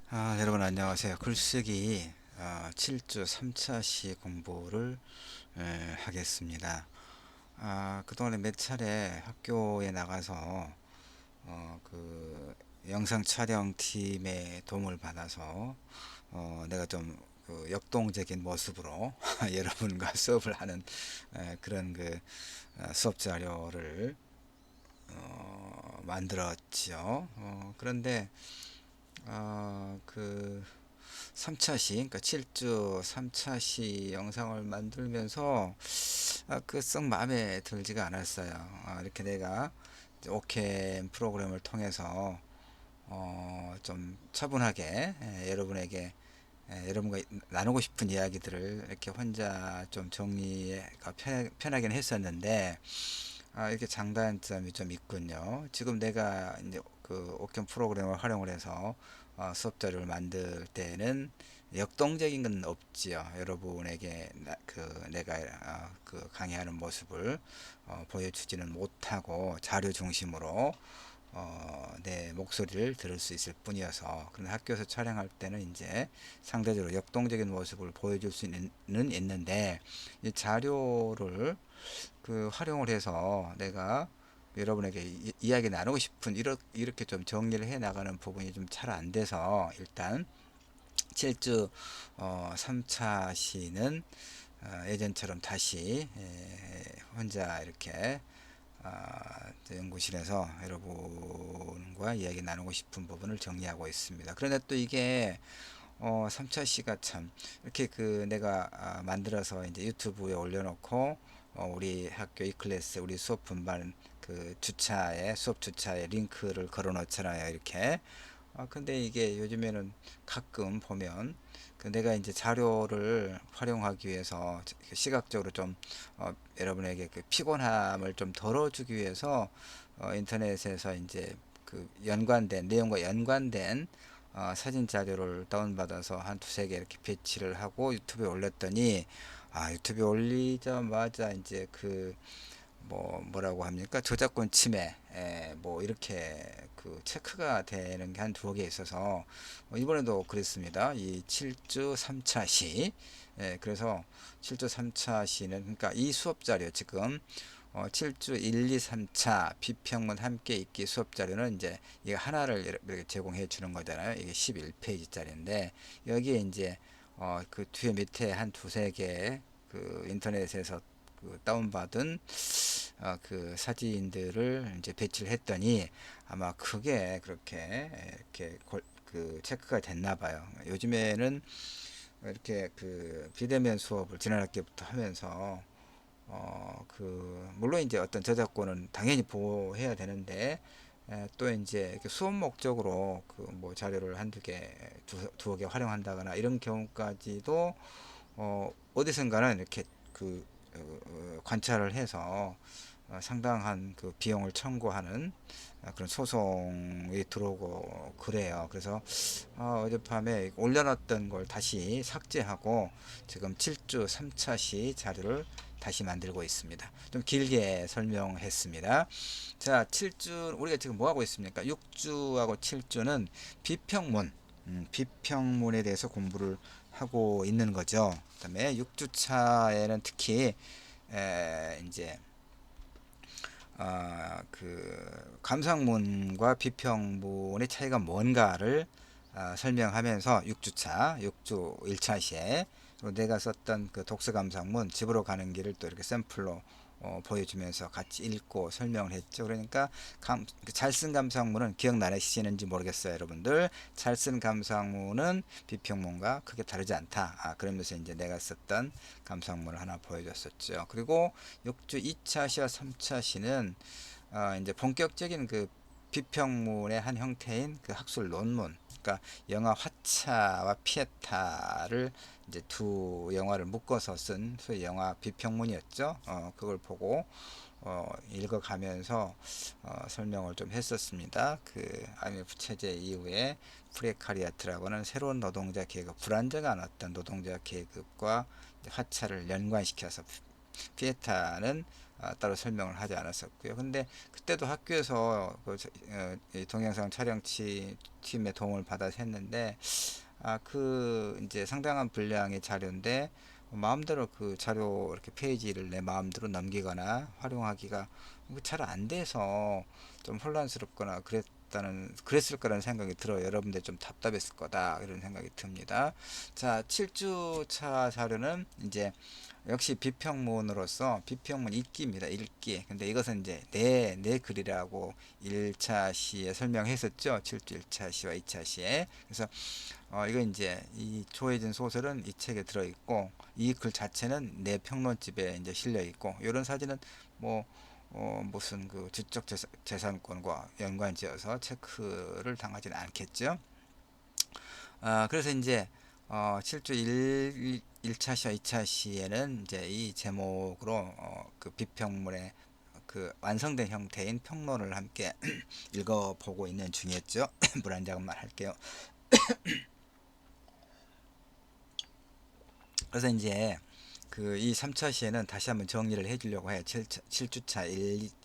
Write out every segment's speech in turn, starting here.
여러분 안녕하세요. 글쓰기 7주 3차 시 공부를 하겠습니다. 그동안에 몇 차례 학교에 나가서 그 영상 촬영 팀의 도움을 받아서 내가 좀그 역동적인 모습으로 여러분과 수업을 하는 그런 수업 자료를 만들었지요. 그런데 그 3차 시, 그러니까 7주 3차 시 영상을 만들면서 썩 마음에 들지가 않았어요. 이렇게 내가 오캠 프로그램을 통해서 좀 차분하게 여러분과 나누고 싶은 이야기들을 이렇게 혼자 좀 정리가 편하긴 했었는데 이렇게 장단점이 좀 있군요. 지금 내가 이제 그 오캠 프로그램을 활용을 해서 수업 자료를 만들 때는 역동적인 건 없지요. 여러분에게 내가 강의하는 모습을 보여주지는 못하고 자료 중심으로 내 목소리를 들을 수 있을 뿐이어서, 그런 학교에서 촬영할 때는 이제 상대적으로 역동적인 모습을 보여줄 수는 있는데, 이 자료를 활용을 해서 내가 여러분에게 이야기 나누고 싶은 이렇게 좀 정리를 해 나가는 부분이 좀 잘 안 돼서, 일단 7주 3차 시는 예전처럼 다시 혼자 이렇게 연구실에서 여러분과 이야기 나누고 싶은 부분을 정리하고 있습니다. 그런데 또 이게 3차 시가 참 이렇게 내가 만들어서 이제 유튜브에 올려놓고 우리 학교 이 클래스 우리 수업 분반 수업 주차에 링크를 걸어 놓잖아요, 이렇게. 근데 이게 요즘에는 가끔 보면 내가 이제 자료를 활용하기 위해서 시각적으로 좀 여러분에게 피곤함을 좀 덜어주기 위해서 인터넷에서 이제 연관된 내용과 연관된 사진 자료를 다운받아서 한 두세 개 이렇게 배치를 하고 유튜브에 올렸더니, 유튜브에 올리자마자 이제 뭐라고 합니까? 저작권 침해, 뭐 이렇게 체크가 되는 게 한 두어 개 있어서 이번에도 그랬습니다. 이 7주 3차 시, 그래서 7주 3차 시는, 그러니까 이 수업 자료 지금 7주 1, 2, 3차 비평문 함께 읽기 수업 자료는 이제 이거 하나를 이렇게 제공해 주는 거잖아요. 이게 11페이지짜리인데 여기에 이제 그 뒤에 밑에 한 두세 개 인터넷에서 다운받은 사진들을 이제 배치를 했더니 아마 그게 그렇게 이렇게 체크가 됐나 봐요. 요즘에는 이렇게 비대면 수업을 지난 학기부터 하면서 물론 이제 어떤 저작권은 당연히 보호해야 되는데, 또 이제 이렇게 수업 목적으로 뭐 자료를 한두 개, 두어 개 활용한다거나 이런 경우까지도 어디선가는 이렇게 관찰을 해서 상당한 비용을 청구하는 그런 소송이 들어오고 그래요. 그래서 어젯밤에 올려놨던 걸 다시 삭제하고 지금 7주 3차 시 자료를 다시 만들고 있습니다. 좀 길게 설명했습니다. 자, 7주 우리가 지금 뭐 하고 있습니까? 6주하고 7주는 비평문, 비평문에 대해서 공부를 하고 있는 거죠. 그다음에 6주차에는 특히 이제 감상문과 비평문의 차이가 뭔가를 설명하면서 6주차, 6주 1차 시에 내가 썼던 독서 감상문 집으로 가는 길을 또 이렇게 샘플로 보여주면서 같이 읽고 설명을 했죠. 그러니까 잘 쓴 감상문은 기억나시는지 모르겠어요, 여러분들. 잘 쓴 감상문은 비평문과 크게 다르지 않다. 그러면서 이제 내가 썼던 감상문을 하나 보여줬었죠. 그리고 6주 2차 시와 3차 시는 이제 본격적인 비평문의 한 형태인 학술 논문, 그러니까 영화 화차와 피에타를 이제 두 영화를 묶어서 쓴 소위 영화 비평문이었죠. 그걸 보고 읽어가면서 설명을 좀 했었습니다. IMF 체제 이후에 프레카리아트라고는 새로운 노동자 계급, 불안정한 어떤 노동자 계급과 화차를 연관시켜서, 피에타는 따로 설명을 하지 않았었고요. 근데 그때도 학교에서 이 동영상 촬영 팀의 도움을 받아서 했는데, 그 이제 상당한 분량의 자료인데 마음대로 그 자료 이렇게 페이지를 내 마음대로 넘기거나 활용하기가 잘 안 돼서 좀 혼란스럽거나 그랬을 거라는 생각이 들어요. 여러분들 좀 답답했을 거다 이런 생각이 듭니다. 자, 7주차 자료는 이제 역시 비평문으로서 비평문 읽기입니다. 읽기. 근데 이것은 이제 내 글이라고 1차 시에 설명했었죠. 7주 1차 시와 2차 시에. 그래서 이거 이제 이 조혜진 소설은 이 책에 들어 있고 이 글 자체는 내 평론집에 이제 실려 있고 이런 사진은 뭐 무슨 그 지적 재산권과 연관지어서 체크를 당하지는 않겠죠. 그래서 이제 7주 1차 시와 2차 시에는 이제 이 제목으로 그 비평문의 그 완성된 형태인 평론을 함께 읽어보고 있는 중이었죠. 물 한 잔만 할게요. 그래서 이제 그 이 3차 시에는 다시 한번 정리를 해 주려고 해요. 7주차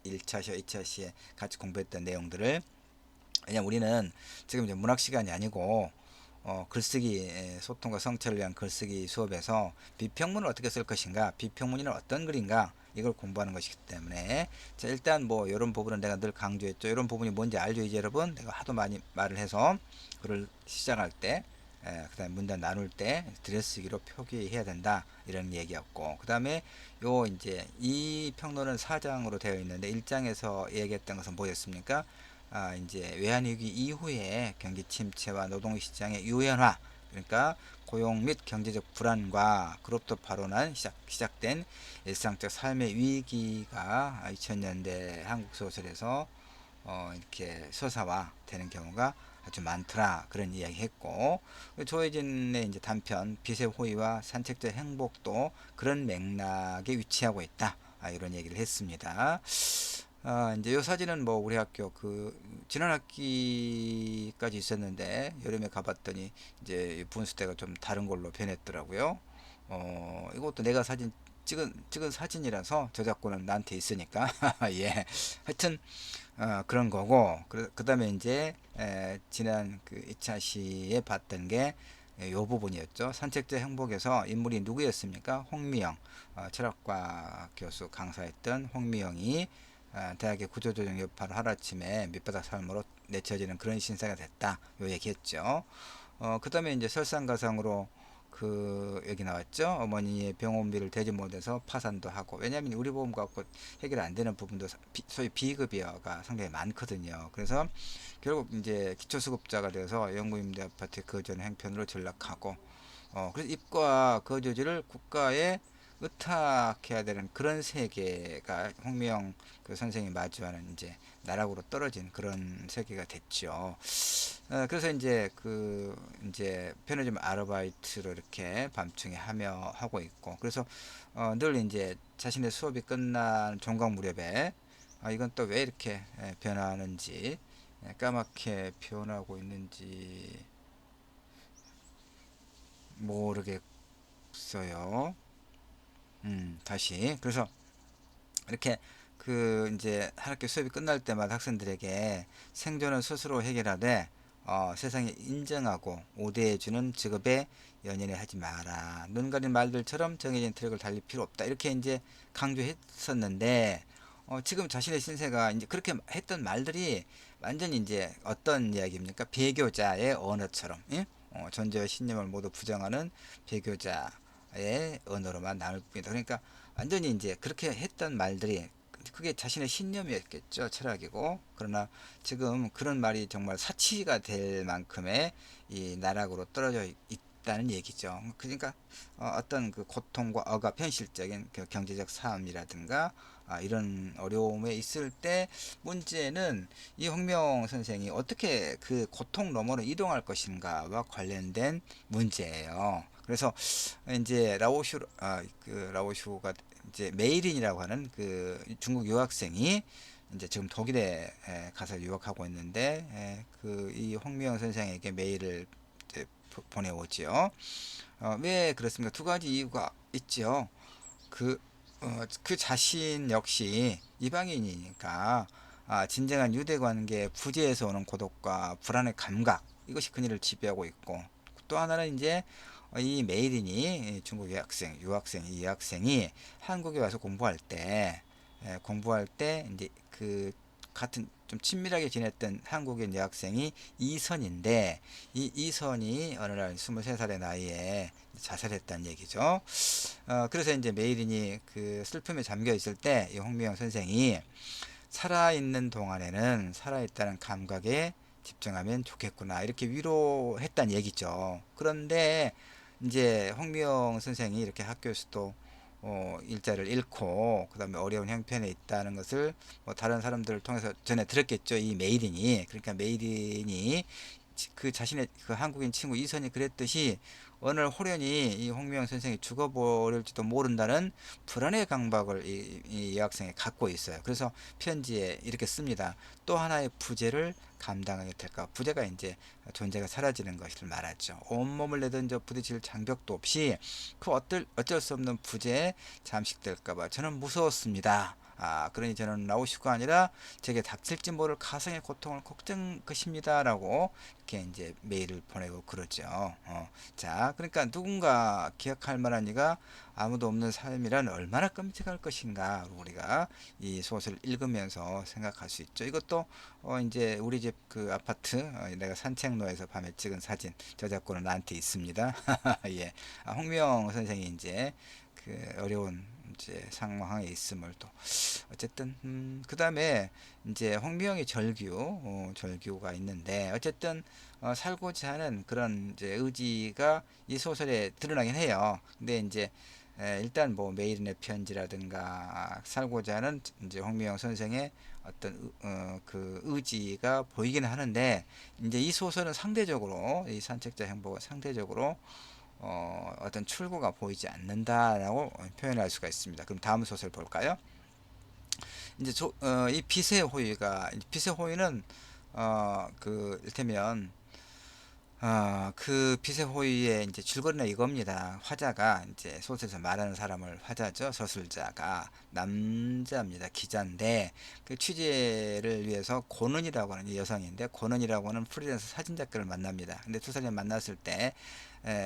1차 시와 2차 시에 같이 공부했던 내용들을. 왜냐면 우리는 지금 이제 문학 시간이 아니고 글쓰기 소통과 성찰을 위한 글쓰기 수업에서 비평문을 어떻게 쓸 것인가, 비평문이는 어떤 글인가 이걸 공부하는 것이기 때문에 자, 일단 뭐 이런 부분은 내가 늘 강조했죠. 이런 부분이 뭔지 알죠, 이제 여러분? 내가 하도 많이 말을 해서 글을 시작할 때 그다음에 문단 나눌 때 들여쓰기로 표기해야 된다 이런 얘기였고 그다음에 요 이제 이 평론은 4장으로 되어 있는데 1장에서 얘기했던 것은 뭐였습니까? 이제 외환위기 이후에 경기 침체와 노동시장의 유연화 그러니까 고용 및 경제적 불안과 그로부터 발원한 시작된 일상적 삶의 위기가 2000년대 한국 소설에서 이렇게 서사화되는 경우가 아주 많더라 그런 이야기 했고 조혜진의 이제 단편 빛의 호의와 산책자 행복도 그런 맥락에 위치하고 있다 이런 얘기를 했습니다. 이제 이 사진은 뭐 우리 학교 그 지난 학기까지 있었는데 여름에 가봤더니 이제 분수 대가 좀 다른 걸로 변했더라고요. 이것도 내가 찍은 사진이라서 저작권은 나한테 있으니까 예 하여튼 그런 거고 그 다음에 이제 지난 그 2차 시에 봤던 게 요 부분이었죠. 산책자 행복에서 인물이 누구였습니까? 홍미영 철학과 교수 강사했던 홍미영이 대학의 구조조정 여파로 하루아침에 밑바닥 삶으로 내쳐지는 그런 신사가 됐다. 요 얘기했죠. 그 다음에 이제 설상가상으로 그 여기 나왔죠. 어머니의 병원비를 대지 못해서 파산도 하고 왜냐하면 우리 보험 갖고 해결 안 되는 부분도 소위 비급여가 상당히 많거든요. 그래서 결국 이제 기초수급자가 되어서 영구임대 아파트 거주하는 행편으로 전락하고 그래서 입과 거주지를 국가에 의탁해야 되는 그런 세계가 홍미영 그 선생이 마주하는 이제 나락으로 떨어진 그런 세계가 됐죠. 그래서 이제 그 이제 편의점 아르바이트로 이렇게 밤중에 하고 있고 그래서 늘 이제 자신의 수업이 끝난 종강 무렵에 이건 또 왜 이렇게 변하는지 까맣게 변하고 있는지 모르겠어요. 다시 그래서 이렇게 그 이제 학교 수업이 끝날 때마다 학생들에게 생존은 스스로 해결하되 세상에 인정하고 우대해주는 직업에 연연해 하지 마라. 눈 가린 말들처럼 정해진 트랙을 달릴 필요 없다. 이렇게 이제 강조했었는데 지금 자신의 신세가 이제 그렇게 했던 말들이 완전히 이제 어떤 이야기입니까? 배교자의 언어처럼 예? 존재와 신념을 모두 부정하는 배교자의 언어로만 남을 뿐이다. 그러니까 완전히 이제 그렇게 했던 말들이 그게 자신의 신념이었겠죠. 철학이고. 그러나 지금 그런 말이 정말 사치가 될 만큼의 이 나락으로 떨어져 있다는 얘기죠. 그러니까 어떤 그 고통과 억압, 현실적인 그 경제적 삶이라든가 이런 어려움에 있을 때 문제는 이 홍명 선생이 어떻게 그 고통 너머로 이동할 것인가와 관련된 문제예요. 그래서 이제 라오슈가 이제 메이린이라고 하는 그 중국 유학생이 이제 지금 독일에 가서 유학하고 있는데 그 이 홍미영 선생에게 메일을 보내오지요. 왜 그렇습니까? 두 가지 이유가 있죠. 그 그 자신 역시 이방인이니까 진정한 유대 관계의 부재에서 오는 고독과 불안의 감각, 이것이 그녀를 지배하고 있고, 또 하나는 이제 이 메이린이 중국 유학생 이 여학생이 한국에 와서 공부할 때 이제 그 같은 좀 친밀하게 지냈던 한국인 여학생이 이선인데, 이 이선이 어느 날 23살의 나이에 자살했다는 얘기죠. 그래서 이제 메이린이 그 슬픔에 잠겨 있을 때 이 홍미영 선생이 살아있는 동안에는 살아있다는 감각에 집중하면 좋겠구나, 이렇게 위로했다는 얘기죠. 그런데 이제 홍미영 선생이 이렇게 학교에서도 일자를 잃고 그 다음에 어려운 형편에 있다는 것을 뭐 다른 사람들을 통해서 전해 들었겠죠, 이 메이린이. 그러니까 메이린이 그 자신의 그 한국인 친구 이선이 그랬듯이 어느 날 호련히 이 홍미영 선생이 죽어버릴지도 모른다는 불안의 강박을 이 여학생이 갖고 있어요. 그래서 편지에 이렇게 씁니다. 또 하나의 부재를 감당하게 될까. 부재가 이제 존재가 사라지는 것을 말하죠. 온몸을 내던져 부딪힐 장벽도 없이 그 어쩔 수 없는 부재에 잠식될까봐 저는 무서웠습니다. 그러니 저는 나오시고 아니라 제게 닥칠지 모를 가상의 고통을 걱정 것입니다라고 이렇게 이제 메일을 보내고 그러죠. 자, 그러니까 누군가 기억할 만한 이가 아무도 없는 삶이란 얼마나 끔찍할 것인가, 우리가 이 소설을 읽으면서 생각할 수 있죠. 이것도 이제 우리 집 그 아파트, 내가 산책로에서 밤에 찍은 사진, 저작권은 나한테 있습니다. 예, 홍명 선생이 이제 그 어려운 이제 상황에 있음을 또 어쨌든 그 다음에 이제 홍미영의 절규가 있는데, 어쨌든 살고자 하는 그런 이제 의지가 이 소설에 드러나긴 해요. 근데 이제 일단 뭐 메일의 편지라든가 살고자 하는 이제 홍미영 선생의 어떤 그 의지가 보이긴 하는데, 이제 이 소설은 상대적으로, 이 산책자 행보가 상대적으로 어떤 출구가 보이지 않는다라고 표현할 수가 있습니다. 그럼 다음 소설 볼까요? 이제 이 빛의 호의는 그 일테면 그 빛의 호의의 이제 줄거리는 이겁니다. 화자가 이제 소설에서 말하는 사람을, 화자죠. 서술자가 남자입니다. 기자인데 그 취재를 위해서 고는이라고 하는 여성인데, 고는이라고 하는 프리랜서 사진 작가를 만납니다. 근데 두 사람이 만났을 때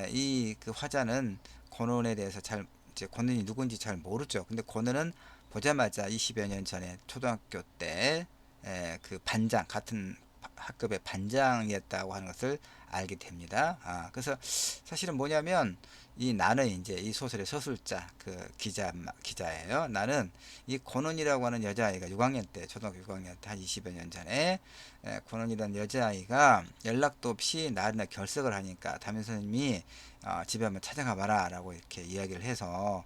이 그 화자는 고는에 대해서 잘, 이제 고는이 누군지 잘 모르죠. 근데 고는은 보자마자 20여 년 전에 초등학교 때 그 반장, 같은 학급의 반장이었다고 하는 것을 알게 됩니다. 그래서 사실은 뭐냐면, 이 나는 이제 이 소설의 서술자 그 기자예요. 나는 이 권원이라고 하는 여자아이가 6학년 때, 초등학교 6학년 때 한 20여 년 전에 권원이라는 여자아이가 연락도 없이 나른하 결석을 하니까 담임 선생님이 집에 한번 찾아가 봐라 라고 이렇게 이야기를 해서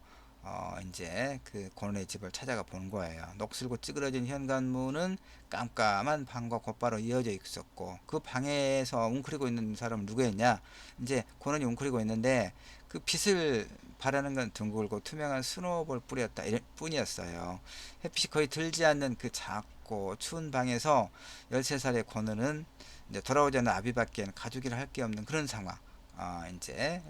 이제 그 권원의 집을 찾아가 본 거예요. 녹슬고 찌그러진 현관문은 깜깜한 방과 곧바로 이어져 있었고, 그 방에서 웅크리고 있는 사람은 누구였냐? 이제 권원이 웅크리고 있는데 그 빛을 바라는 건 둥글고 투명한 스노우볼 뿌렸다 이럴 뿐이었어요. 햇빛이 거의 들지 않는 그 작고 추운 방에서 13살의 권원은 이제 돌아오지 않는 아비밖에는 가족이라 할 게 없는 그런 상황. 이제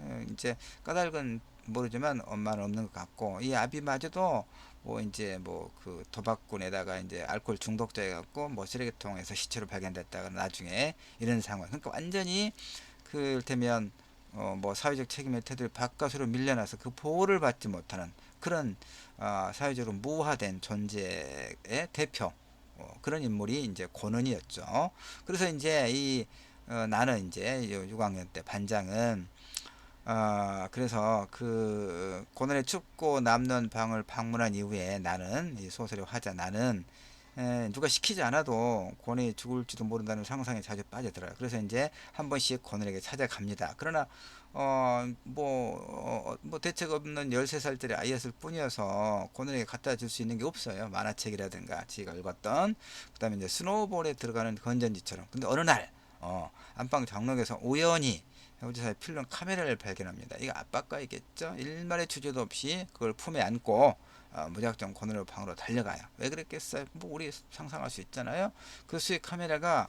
까닭은 모르지만 엄마는 없는 것 같고, 이 아비마저도 뭐 이제 뭐 그 도박꾼에다가 이제 알코올 중독자해 갖고 뭐 쓰레기통에서 시체로 발견됐다가 나중에 이런 상황. 그러니까 완전히 그 일테면 뭐 사회적 책임의 태도를 바깥으로 밀려나서 그 보호를 받지 못하는 그런 사회적으로 무화된 존재의 대표, 그런 인물이 이제 고는이었죠. 그래서 이제 이 나는 이제 6학년 때 반장은 그래서 그 고난의 춥고 남는 방을 방문한 이후에 나는, 이 소설의 화자 나는 누가 시키지 않아도 고난이 죽을지도 모른다는 상상에 자주 빠져들어요. 그래서 이제 한 번씩 고난에게 찾아갑니다. 그러나 뭐 대책 없는 13살짜리 아이였을 뿐이어서 고난에게 갖다 줄 수 있는 게 없어요. 만화책이라든가 지가 읽었던, 그 다음에 이제 스노우볼에 들어가는 건전지처럼. 근데 어느 날 안방 장롱에서 우연히 우주사의 필름 카메라를 발견합니다. 이거 아빠과이겠죠? 일말의 주저도 없이 그걸 품에 안고 무작정 권으로 방으로 달려가요. 왜 그랬겠어요? 뭐 우리 상상할 수 있잖아요. 그 수의 카메라가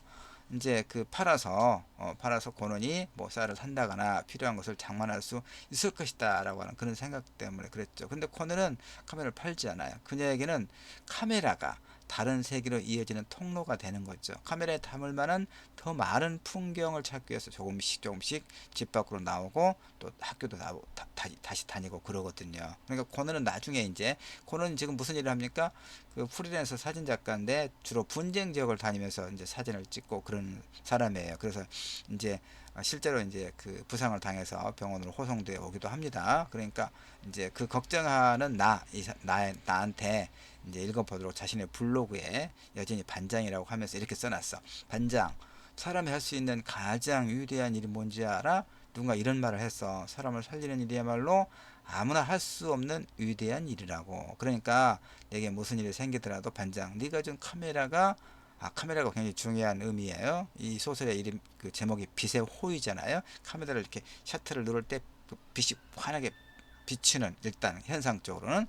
이제 그 팔아서 고는이 뭐 쌀을 산다거나 필요한 것을 장만할 수 있을 것이다라고 하는 그런 생각 때문에 그랬죠. 근데 코너는 카메라를 팔지 않아요. 그녀에게는 카메라가 다른 세계로 이어지는 통로가 되는 거죠. 카메라에 담을 만한 더 많은 풍경을 찾기 위해서 조금씩 집 밖으로 나오고 또 학교도 다시 다니고 그러거든요. 그러니까 코너는 나중에 이제 코너는 지금 무슨 일을 합니까? 그 프리랜서 사진 작가인데 주로 분쟁 지역을 다니면서 이제 사진을 찍고 그런 사람이에요. 그래서 이제 실제로 이제 그 부상을 당해서 병원으로 호송되어 오기도 합니다. 그러니까 이제 그 걱정하는 나한테 이제 읽어보도록 자신의 블로그에 여전히 반장이라고 하면서 이렇게 써놨어. 반장, 사람이 할 수 있는 가장 위대한 일이 뭔지 알아? 누군가 이런 말을 했어. 사람을 살리는 일이야말로 아무나 할 수 없는 위대한 일이라고. 그러니까 내게 무슨 일이 생기더라도 반장, 네가 준 카메라가 굉장히 중요한 의미예요. 이 소설의 이름 그 제목이 빛의 호위잖아요. 카메라를 이렇게 셔터를 누를 때 그 빛이 환하게 비추는 일단 현상적으로는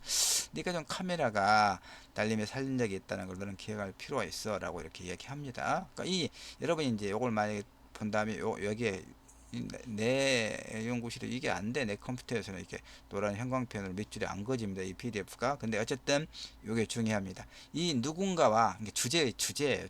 네가 좀 카메라가 날림에 살린 적이 있다는 걸 너는 기억할 필요가 있어라고 이렇게 이야기합니다. 그러니까 이 여러분이 이제 요걸 만약에 본 다음에 여기에 내 연구실에 이게 안 돼. 내 컴퓨터에서는 이렇게 노란 형광펜으로 몇 줄이 안 그어집니다. 이 PDF가. 근데 어쨌든 이게 중요합니다. 이 누군가와 주제예요.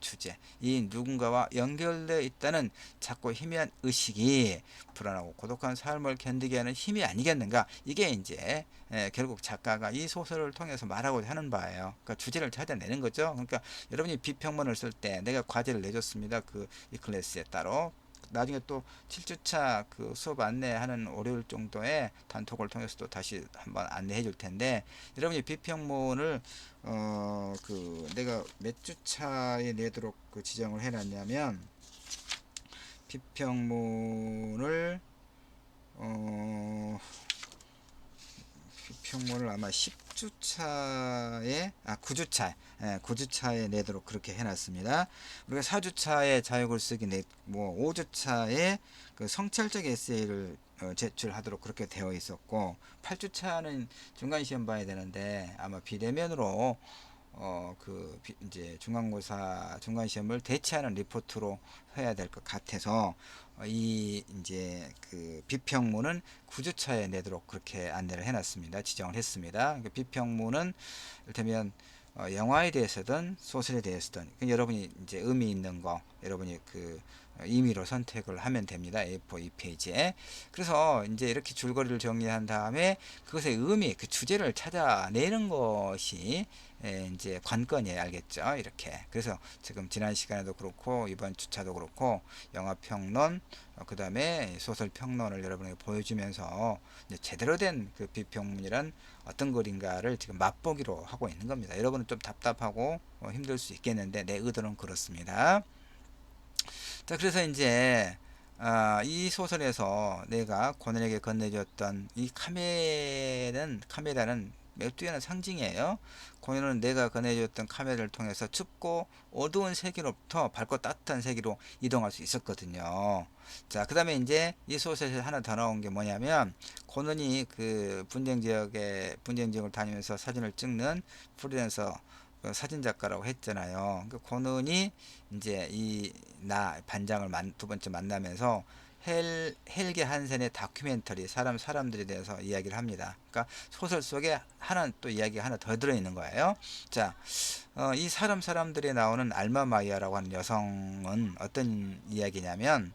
주제. 이 누군가와 연결되어 있다는 자꾸 희미한 의식이 불안하고 고독한 삶을 견디게 하는 힘이 아니겠는가. 이게 이제 결국 작가가 이 소설을 통해서 말하고자 하는 바예요. 그러니까 주제를 찾아내는 거죠. 그러니까 여러분이 비평문을 쓸 때 내가 과제를 내줬습니다. 이 클래스에 따로. 나중에 또 7주차 그 수업 안내하는 월요일 정도에 단톡을 통해서 또 다시 한번 안내해 줄 텐데, 여러분이 비평문을 그 내가 몇 주차에 내도록 그 지정을 해 놨냐면, 비평문을 어 비평문을 아마 10주차에 9주차에 내도록 그렇게 해놨습니다. 우리가 4주차에 자유글쓰기 뭐 5주차에 그 성찰적 에세이를 제출하도록 그렇게 되어 있었고, 8주차는 중간시험 봐야 되는데 아마 비대면으로 이제 중간고사 중간시험을 대체하는 리포트로 해야 될 것 같아서 이 이제 그 비평문은 9주차에 내도록 그렇게 안내를 해놨습니다. 지정을 했습니다. 그러니까 비평문은 이를테면 영화에 대해서든 소설에 대해서든 여러분이 이제 의미 있는 거 여러분이 그 임의로 선택을 하면 됩니다. A4 2페이지에. 그래서 이제 이렇게 줄거리를 정리한 다음에 그것의 의미, 그 주제를 찾아내는 것이 이제 관건이에요. 알겠죠? 이렇게. 그래서 지금 지난 시간에도 그렇고 이번 주차도 그렇고 영화 평론, 그 다음에 소설 평론을 여러분에게 보여주면서 이제 제대로 된 그 비평문이란 어떤 글인가를 지금 맛보기로 하고 있는 겁니다. 여러분은 좀 답답하고 힘들 수 있겠는데 내 의도는 그렇습니다. 자, 그래서 이제 이 소설에서 내가 권은에게 건네줬던 이 카메라는 매우 뛰어난 상징이에요. 권은은 내가 건네줬던 카메라를 통해서 춥고 어두운 세계로부터 밝고 따뜻한 세계로 이동할 수 있었거든요. 자, 그 다음에 이제 이 소설에서 하나 더 나온 게 뭐냐면, 권은이 그 분쟁 지역을 다니면서 사진을 찍는 프리랜서 그 사진 작가라고 했잖아요. 그 권은이 이제 반장을 두 번째 만나면서 헬게 한센의 다큐멘터리 사람들에 대해서 이야기를 합니다. 그러니까 소설 속에 또 이야기가 하나 더 들어있는 거예요. 자, 이 사람들에 나오는 알마 마이아라고 하는 여성은 어떤 이야기냐면,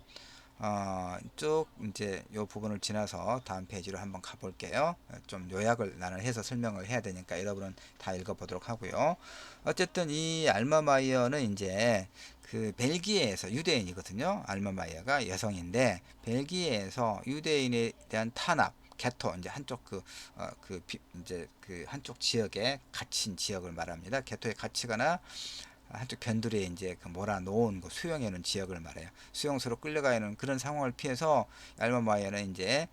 쭉 이제 요 부분을 지나서 다음 페이지로 한번 가볼게요. 좀 요약을 나는 해서 설명을 해야 되니까 여러분은 다 읽어보도록 하고요. 어쨌든 이 알마 마이어는 이제 그 벨기에에서 유대인이거든요. 알마 마이어가 여성인데 벨기에에서 유대인에 대한 탄압, 개토, 이제 한쪽 이제 그 한쪽 지역에 갇힌 지역을 말합니다. 개토에 갇히거나 한쪽 변두리에 이제 그 몰아놓은 그 수용해 놓은 지역을 말해요. 수용소로 끌려가 있는 그런 상황을 피해서 알마 마이어는 이제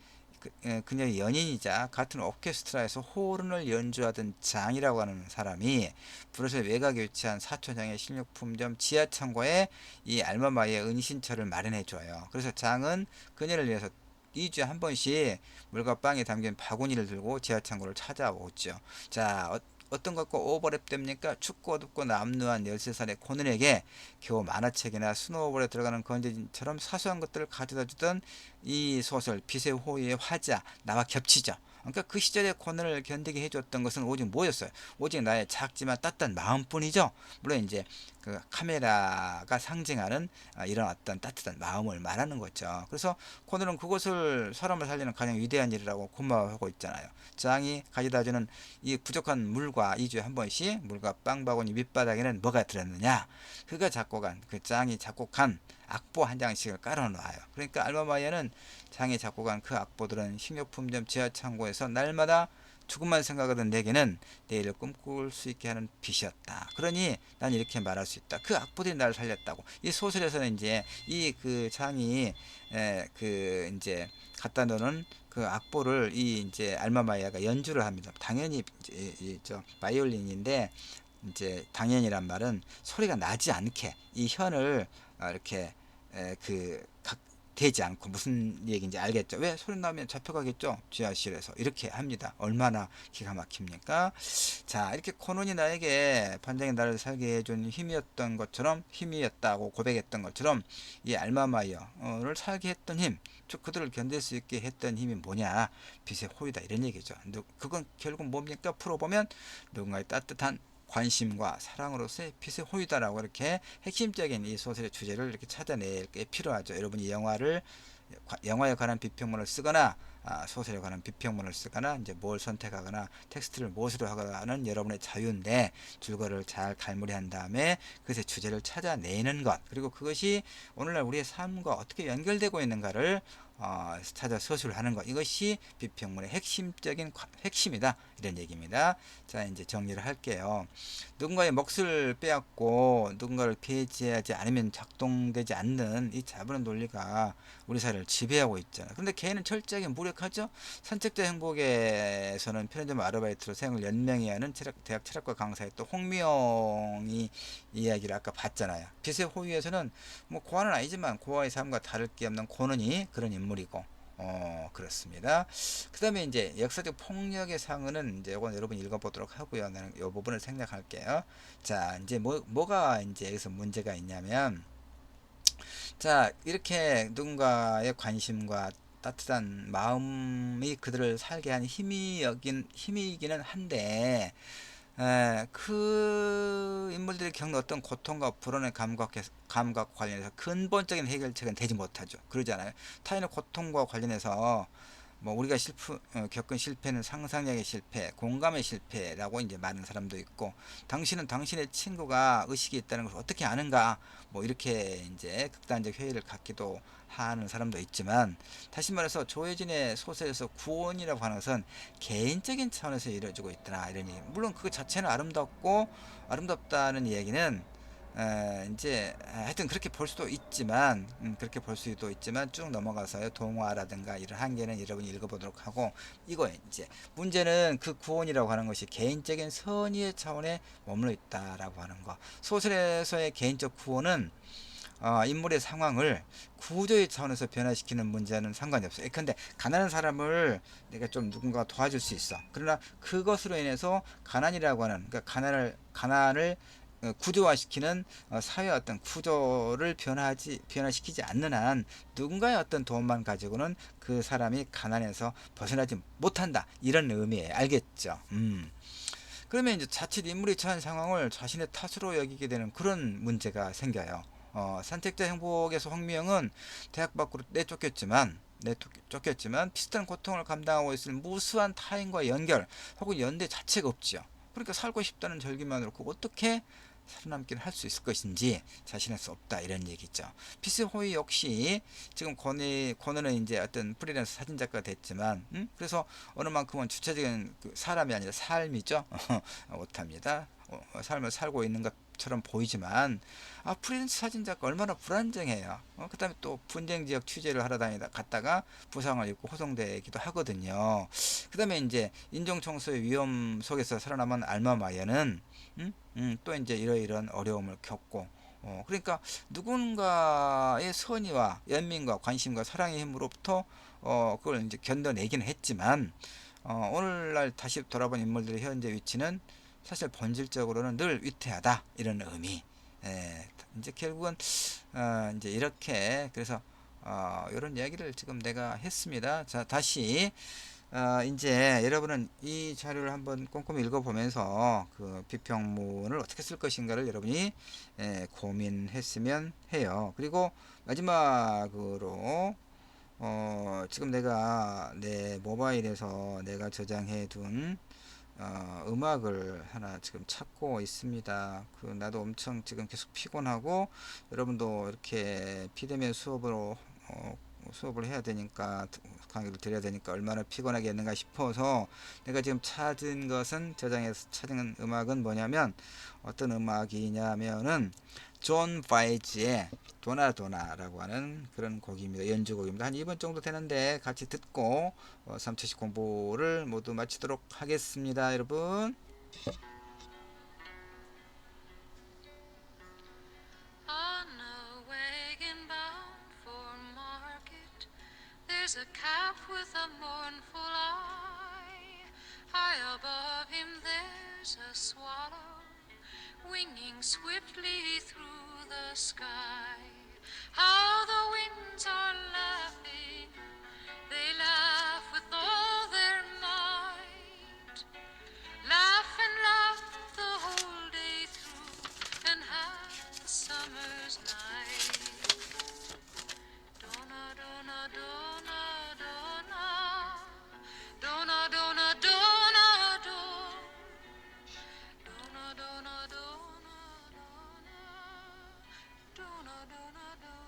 그녀의 연인이자 같은 오케스트라에서 호른을 연주하던 장이라고 하는 사람이 브루셀 외곽에 위치한 사촌장의 식료품점 지하창고에 이 알마 마이어의 은신처를 마련해 줘요. 그래서 장은 그녀를 위해서 2주에 한 번씩 물과 빵이 담긴 바구니를 들고 지하창고를 찾아오죠. 자, 어떤 것과 오버랩 됩니까? 춥고 어둡고 남루한 13살의 코넌에게 겨우 만화책이나 스노우볼에 들어가는 건전지처럼 사소한 것들을 가져다주던 이 소설 빛의 호의의 화자 나와 겹치죠. 그러니까 그 시절의 코넌을 견디게 해줬던 것은 오직 뭐였어요? 오직 나의 작지만 따뜻한 마음뿐이죠. 물론 이제 그 카메라가 상징하는 이런 어떤 따뜻한 마음을 말하는 거죠. 그래서 코넌은 그것을 사람을 살리는 가장 위대한 일이라고 고마워하고 있잖아요. 장이 가져다주는 이 부족한 물과 2주에 한 번씩 물과 빵 바구니 밑바닥에는 뭐가 들었느냐? 그가 작곡한 그 장이 작곡한 악보 한 장씩을 깔아놓아요. 그러니까 알마마이어는 장이 작곡한 그 악보들은 식료품점 지하 창고에서 날마다 조금만 생각하던 내게는 내일을 꿈꿀 수 있게 하는 빛이었다. 그러니 난 이렇게 말할 수 있다. 그 악보들이 나를 살렸다고. 이 소설에서는 이제 이 그 장이 그 이제 갖다 놓는 그 악보를 이 이제 알마마이아가 연주를 합니다. 당연히 이저 바이올린인데 이제 당연이란 말은 소리가 나지 않게 이 현을 이렇게 그 되지 않고 무슨 얘기인지 알겠죠? 왜 소리 나면 잡혀가겠죠? 지하실에서 이렇게 합니다. 얼마나 기가 막힙니까? 자, 이렇게 코논이 나에게 반장이 나를 살게 해준 힘이었던 것처럼 힘이었다고 고백했던 것처럼 이 알마마이어를 살게 했던 힘, 즉 그들을 견딜 수 있게 했던 힘이 뭐냐? 빛의 호의다 이런 얘기죠. 그건 결국 뭡니까? 풀어보면 누군가의 따뜻한 관심과 사랑으로서의 빛의 호의다라고 이렇게 핵심적인 이 소설의 주제를 이렇게 찾아낼 게 필요하죠. 여러분이 영화에 관한 비평문을 쓰거나 소설에 관한 비평문을 쓰거나 이제 뭘 선택하거나 텍스트를 무엇으로 하거나는 여러분의 자유인데 줄거리를 잘 갈무리한 다음에 그것의 주제를 찾아내는 것 그리고 그것이 오늘날 우리의 삶과 어떻게 연결되고 있는가를 찾아 서술하는 것 이것이 비평문의 핵심이다 이런 얘기입니다. 자 이제 정리를 할게요. 누군가의 몫을 빼앗고 누군가를 폐지하지 않으면 작동되지 않는 이 자본의 논리가 우리 사회를 지배하고 있잖아요. 그런데 개인은 철저하게 무력하죠. 선택자 행복에서는 편의점 아르바이트로 생을 연명해야 하는 대학 철학과 강사였던 홍미영이 이야기를 아까 봤잖아요. 빛의 호위에서는 뭐 고아는 아니지만 고아의 삶과 다를 게 없는 고는이 그런 인물이고 그렇습니다. 그 다음에 이제 역사적 폭력의 상흔은 이제 이건 여러분 읽어보도록 하고요. 나는 이 부분을 생략할게요. 자, 이제 뭐가 이제 여기서 문제가 있냐면, 자, 이렇게 누군가의 관심과 따뜻한 마음이 그들을 살게 한 힘이기는 한데, 그 인물들이 겪는 어떤 고통과 불안의 감각 관련해서 근본적인 해결책은 되지 못하죠. 그러잖아요. 타인의 고통과 관련해서 뭐 우리가 겪은 실패는 상상력의 실패, 공감의 실패라고 이제 말하는 사람도 있고, 당신은 당신의 친구가 의식이 있다는 것을 어떻게 아는가, 뭐 이렇게 이제 극단적 회의를 갖기도 하는 사람도 있지만, 다시 말해서 조혜진의 소설에서 구원이라고 하는 것은 개인적인 차원에서 이루어지고 있더라 이런 얘기. 물론 그 자체는 아름답다는 얘기는 이제 하여튼 그렇게 볼 수도 있지만 쭉 넘어가서요 동화라든가 이런 한계는 여러분이 읽어보도록 하고 이거 이제 문제는 그 구원이라고 하는 것이 개인적인 선의의 차원에 머물러 있다라고 하는 거. 소설에서의 개인적 구원은 인물의 상황을 구조의 차원에서 변화시키는 문제는 상관이 없어요. 근데 가난한 사람을 내가 좀 누군가 도와줄 수 있어. 그러나 그것으로 인해서 가난이라고 하는 그러니까 가난을 구조화시키는 사회 어떤 구조를 변화시키지 않는 한 누군가의 어떤 도움만 가지고는 그 사람이 가난에서 벗어나지 못한다 이런 의미예요. 알겠죠? 그러면 이제 자칫 인물이 처한 상황을 자신의 탓으로 여기게 되는 그런 문제가 생겨요. 선택자 행복에서 황미영은 대학 밖으로 내쫓겼지만 비슷한 고통을 감당하고 있을 무수한 타인과 연결 혹은 연대 자체가 없죠. 그러니까 살고 싶다는 절기만으로 그 어떻게 살아남기를 할 수 있을 것인지 자신할 수 없다 이런 얘기죠. 피스 호이 역시 지금 권은은 이제 어떤 프리랜서 사진작가가 됐지만 그래서 어느 만큼은 주체적인 그 사람이 아니라 삶이죠. 못합니다. 삶을 살고 있는 것처럼 보이지만 프리랜서 사진작가 얼마나 불안정해요. 그 다음에 또 분쟁 지역 취재를 하러 갔다가 부상을 입고 호송되기도 하거든요. 그 다음에 이제 인종청소의 위험 속에서 살아남은 알마마이어는 또 이제 이러이러한 어려움을 겪고 그러니까 누군가의 선의와 연민과 관심과 사랑의 힘으로부터 그걸 이제 견뎌내기는 했지만 오늘날 다시 돌아본 인물들의 현재 위치는 사실 본질적으로는 늘 위태하다 이런 의미. 예, 이제 결국은 이제 이렇게 그래서 이런 이야기를 지금 내가 했습니다. 자, 다시 이제 여러분은 이 자료를 한번 꼼꼼히 읽어보면서 그 비평문을 어떻게 쓸 것인가를 여러분이 고민했으면 해요. 그리고 마지막으로 지금 내가 내 모바일에서 내가 저장해 둔 음악을 하나 지금 찾고 있습니다. 그 나도 엄청 지금 계속 피곤하고 여러분도 이렇게 비대면 수업으로 수업을 해야 되니까 강의를 드려야 되니까 얼마나 피곤하겠는가 싶어서 내가 지금 찾은 것은 저장해서 찾은 음악은 뭐냐면 어떤 음악이냐면은 존 바이지의 도나도나라고 하는 그런 곡입니다. 연주곡입니다. 한 2분 정도 되는데 같이 듣고 3차식 공부를 모두 마치도록 하겠습니다. 여러분. On a wagon bound for market, there's a calf with a mournful eye. High above him there's a swallow, winging swiftly through the sky. How the winds are laughing, they laugh with all their might. Laugh and laugh the whole day through, and half the summer's night. Donna, donna, donna, donna, donna, donna, donna, donna, donna, donna, donna, donna, donna, donna.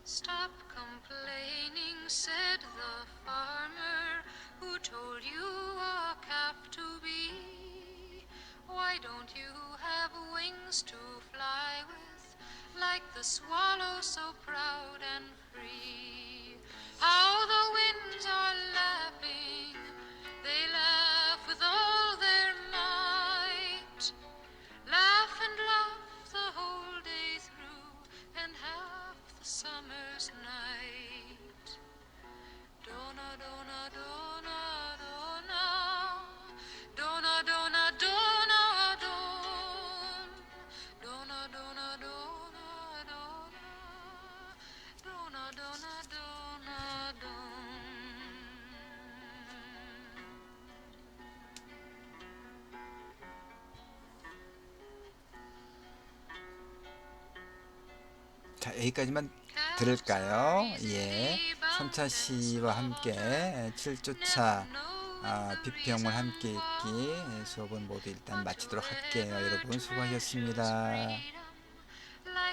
Stop complaining, said the farmer who told you a calf to be. Why don't you have wings to fly with, like the swallow so proud and free? How the winds are laughing, they laugh with all their might. Laugh and laugh the whole day through, and half the summer's night. Donna, donna, donna, donna, donna, donna, donna, don. Donna, donna, donna, donna, donna, donna, donna, don. 자, 여기까지만 들을까요? 예. 3차 시와 함께 7주차 비평을 함께 읽기 수업은 모두 일단 마치도록 할게요. 여러분 수고하셨습니다.